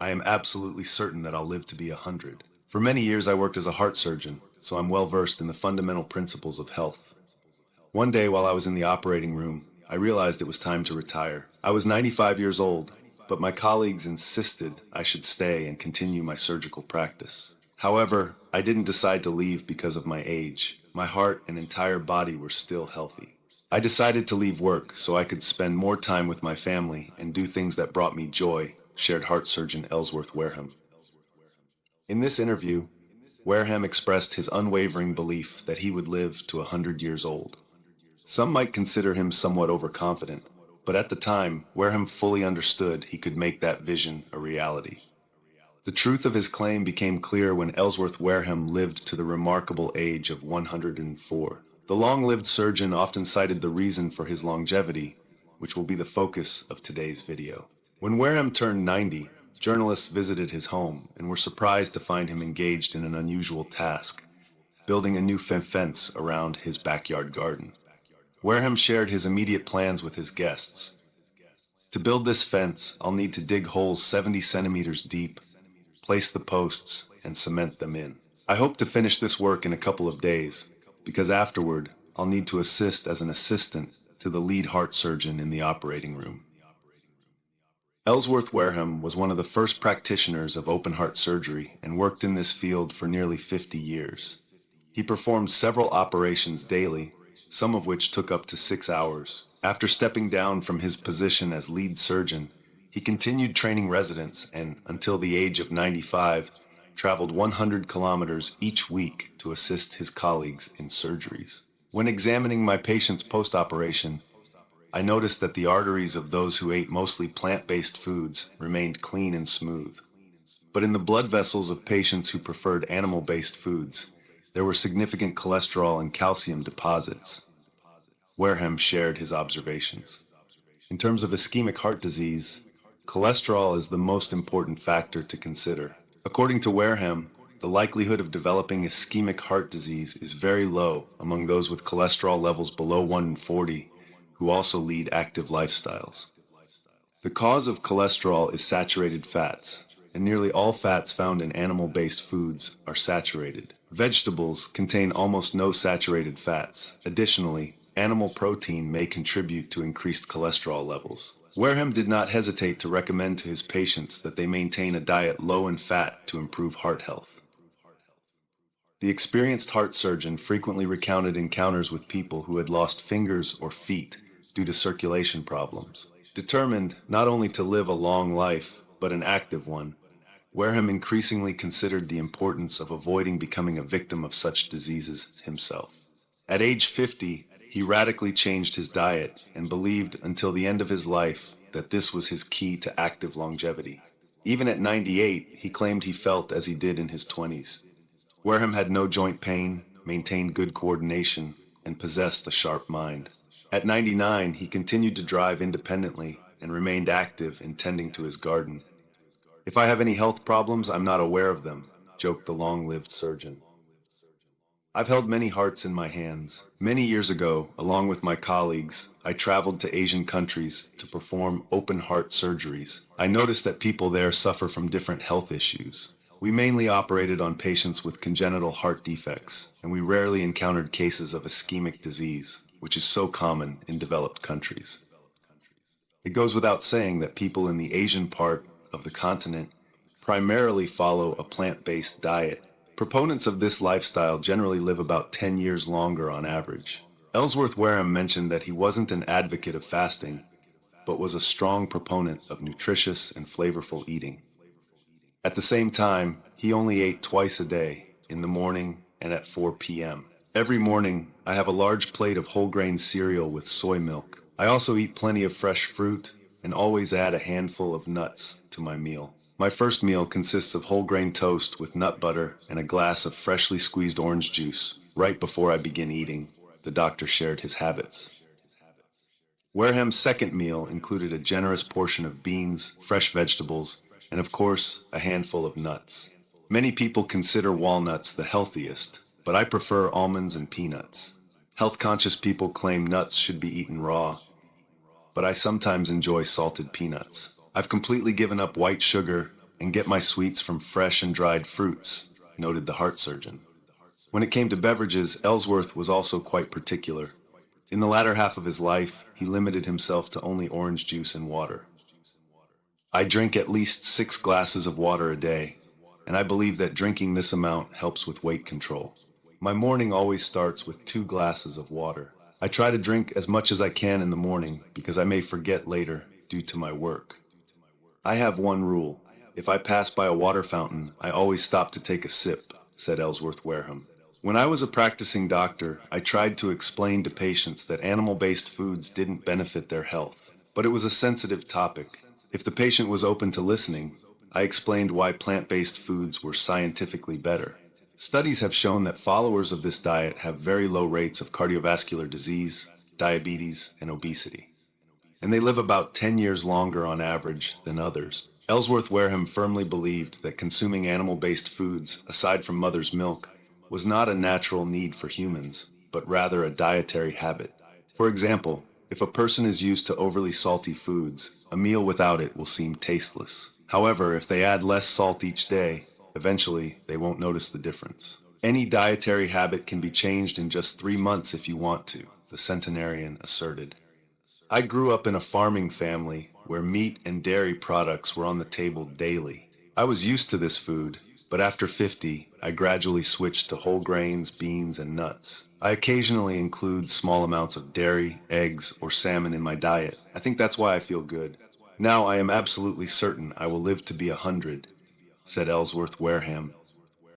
I am absolutely certain that I'll live to be 100. For many years, I worked as a heart surgeon, so I'm well versed in the fundamental principles of health. One day, while I was in the operating room, I realized it was time to retire. I was 95 years old, but my colleagues insisted I should stay and continue my surgical practice. However, I didn't decide to leave because of my age. My heart and entire body were still healthy. I decided to leave work so I could spend more time with my family and do things that brought me joy, shared heart surgeon Ellsworth Wareham. In this interview, Wareham expressed his unwavering belief that he would live to 100 years old. Some might consider him somewhat overconfident, but at the time, Wareham fully understood he could make that vision a reality. The truth of his claim became clear when Ellsworth Wareham lived to the remarkable age of 104. The long-lived surgeon often cited the reason for his longevity, which will be the focus of today's video. When Wareham turned 90, journalists visited his home and were surprised to find him engaged in an unusual task, building a new fence around his backyard garden. Wareham shared his immediate plans with his guests. To build this fence, I'll need to dig holes 70 centimeters deep, place the posts, and cement them in. I hope to finish this work in a couple of days, because afterward, I'll need to assist as an assistant to the lead heart surgeon in the operating room. Ellsworth Wareham was one of the first practitioners of open heart surgery and worked in this field for nearly 50 years. He performed several operations daily, some of which took up to 6 hours. After stepping down from his position as lead surgeon, he continued training residents and, until the age of 95, traveled 100 kilometers each week to assist his colleagues in surgeries. When examining my patients post-operation, I noticed that the arteries of those who ate mostly plant-based foods remained clean and smooth. But in the blood vessels of patients who preferred animal-based foods, there were significant cholesterol and calcium deposits. Wareham shared his observations. In terms of ischemic heart disease, cholesterol is the most important factor to consider. According to Wareham, the likelihood of developing ischemic heart disease is very low among those with cholesterol levels below 140 who also lead active lifestyles. The cause of cholesterol is saturated fats, and nearly all fats found in animal-based foods are saturated. Vegetables contain almost no saturated fats. Additionally, animal protein may contribute to increased cholesterol levels. Wareham did not hesitate to recommend to his patients that they maintain a diet low in fat to improve heart health. The experienced heart surgeon frequently recounted encounters with people who had lost fingers or feet due to circulation problems. Determined not only to live a long life, but an active one, Wareham increasingly considered the importance of avoiding becoming a victim of such diseases himself. At age 50, he radically changed his diet and believed until the end of his life that this was his key to active longevity. Even at 98, he claimed he felt as he did in his 20s. Wareham had no joint pain, maintained good coordination, and possessed a sharp mind. At 99, he continued to drive independently and remained active in tending to his garden. "If I have any health problems, I'm not aware of them," joked the long-lived surgeon. I've held many hearts in my hands. Many years ago, along with my colleagues, I traveled to Asian countries to perform open heart surgeries. I noticed that people there suffer from different health issues. We mainly operated on patients with congenital heart defects, and we rarely encountered cases of ischemic disease, which is so common in developed countries. It goes without saying that people in the Asian part of the continent primarily follow a plant-based diet. Proponents of this lifestyle generally live about 10 years longer on average. Ellsworth Wareham mentioned that he wasn't an advocate of fasting, but was a strong proponent of nutritious and flavorful eating. At the same time, he only ate twice a day, in the morning and at 4 p.m. Every morning, I have a large plate of whole grain cereal with soy milk. I also eat plenty of fresh fruit and always add a handful of nuts to my meal. My first meal consists of whole grain toast with nut butter and a glass of freshly squeezed orange juice. Right before I begin eating, the doctor shared his habits. Wareham's second meal included a generous portion of beans, fresh vegetables, and of course, a handful of nuts. Many people consider walnuts the healthiest, but I prefer almonds and peanuts. Health-conscious people claim nuts should be eaten raw, but I sometimes enjoy salted peanuts. I've completely given up white sugar and get my sweets from fresh and dried fruits, noted the heart surgeon. When it came to beverages, Ellsworth was also quite particular. In the latter half of his life, he limited himself to only orange juice and water. I drink at least 6 glasses of water a day, and I believe that drinking this amount helps with weight control. My morning always starts with 2 glasses of water. I try to drink as much as I can in the morning because I may forget later due to my work. I have one rule. If I pass by a water fountain, I always stop to take a sip, said Ellsworth Wareham. When I was a practicing doctor, I tried to explain to patients that animal-based foods didn't benefit their health, but it was a sensitive topic. If the patient was open to listening, I explained why plant-based foods were scientifically better. Studies have shown that followers of this diet have very low rates of cardiovascular disease, diabetes, and obesity, and they live about 10 years longer on average than others. Ellsworth Wareham firmly believed that consuming animal-based foods, aside from mother's milk, was not a natural need for humans, but rather a dietary habit. For example, if a person is used to overly salty foods, a meal without it will seem tasteless. However, if they add less salt each day, eventually they won't notice the difference. Any dietary habit can be changed in just 3 months if you want to, the centenarian asserted. I grew up in a farming family where meat and dairy products were on the table daily. I was used to this food, but after 50, I gradually switched to whole grains, beans, and nuts. I occasionally include small amounts of dairy, eggs, or salmon in my diet. I think that's why I feel good. Now I am absolutely certain I will live to be 100, said Ellsworth Wareham,